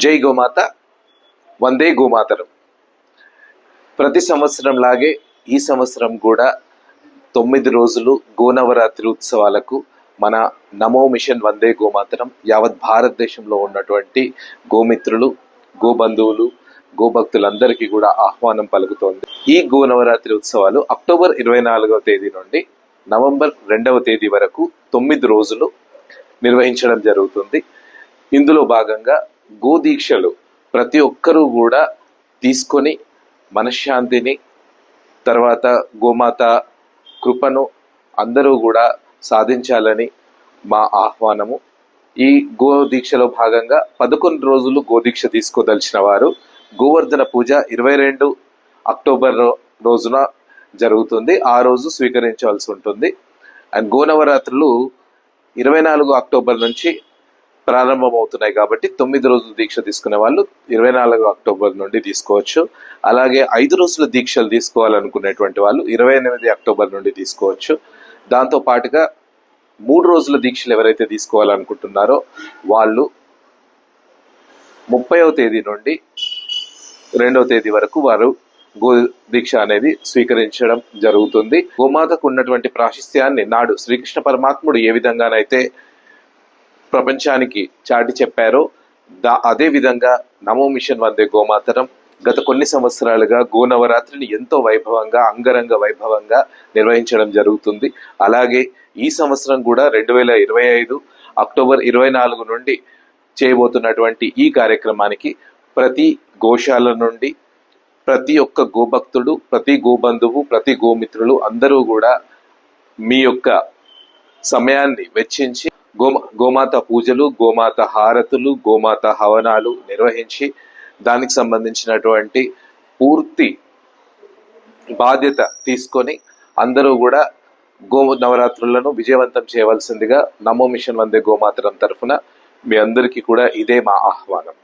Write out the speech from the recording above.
జై గోమాత, వందే గోమాతరం. ప్రతి సంవత్సరం లాగే ఈ సంవత్సరం కూడా 9 రోజులు గోనవరాత్రి ఉత్సవాలకు మన నమో మిషన్ వందే గోమాతరం యావత్ భారతదేశంలో ఉన్నటువంటి గోమిత్రులు, గోబంధువులు, గోభక్తులందరికీ కూడా ఆహ్వానం పలుకుతోంది. ఈ గోనవరాత్రి ఉత్సవాలు అక్టోబర్ 24వ తేదీ నుండి నవంబర్ 2వ తేదీ వరకు 9 రోజులు నిర్వహించడం జరుగుతుంది. ఇందులో భాగంగా గోదీక్షలు ప్రతి ఒక్కరూ కూడా తీసుకొని మనశ్శాంతిని, తర్వాత గోమాత కృపను అందరూ కూడా సాధించాలని మా ఆహ్వానము. ఈ గోదీక్షలో భాగంగా 11 రోజులు గోదీక్ష తీసుకోదలిచిన వారు గోవర్ధన పూజ 22 అక్టోబర్ రోజున జరుగుతుంది. ఆ రోజు స్వీకరించాల్సి ఉంటుంది. అండ్ గోనవరాత్రులు 24 అక్టోబర్ నుంచి ప్రారంభమవుతున్నాయి కాబట్టి 9 రోజులు దీక్ష తీసుకునే వాళ్ళు 24 అక్టోబర్ నుండి తీసుకోవచ్చు. అలాగే 5 రోజుల దీక్షలు తీసుకోవాలనుకునేటువంటి వాళ్ళు 28 అక్టోబర్ నుండి తీసుకోవచ్చు. దాంతో పాటుగా 3 రోజుల దీక్షలు ఎవరైతే తీసుకోవాలనుకుంటున్నారో వాళ్ళు 30వ తేదీ నుండి 2వ తేదీ వరకు వారు గో దీక్ష అనేది స్వీకరించడం జరుగుతుంది. గోమాతకు ఉన్నటువంటి ప్రాశస్త్యాన్ని నాడు శ్రీకృష్ణ పరమాత్ముడు ఏ విధంగానైతే ప్రపంచానికి చాటి చెప్పారో అదే విధంగా నమో మిషన్ వందే గోమాతరం గత కొన్ని సంవత్సరాలుగా గోనవరాత్రిని ఎంతో వైభవంగా, అంగరంగ వైభవంగా నిర్వహించడం జరుగుతుంది. అలాగే ఈ సంవత్సరం కూడా 2025 అక్టోబర్ 24 నుండి చేయబోతున్నటువంటి ఈ కార్యక్రమానికి ప్రతి గోశాల నుండి ప్రతి ఒక్క గోభక్తుడు, ప్రతి గోబంధువు, ప్రతి గోమిత్రులు అందరూ కూడా మీ యొక్క సమయాన్ని వెచ్చించి గోమాత పూజలు, గోమాత హారతులు, గోమాత హవనాలు నిర్వహించి దానికి సంబంధించినటువంటి పూర్తి బాధ్యత తీసుకొని అందరూ కూడా గో నవరాత్రులను విజయవంతం చేయవలసిందిగా నమో మిషన్ వందే గోమాతరం తరఫున మీ అందరికీ కూడా ఇదే మా ఆహ్వానం.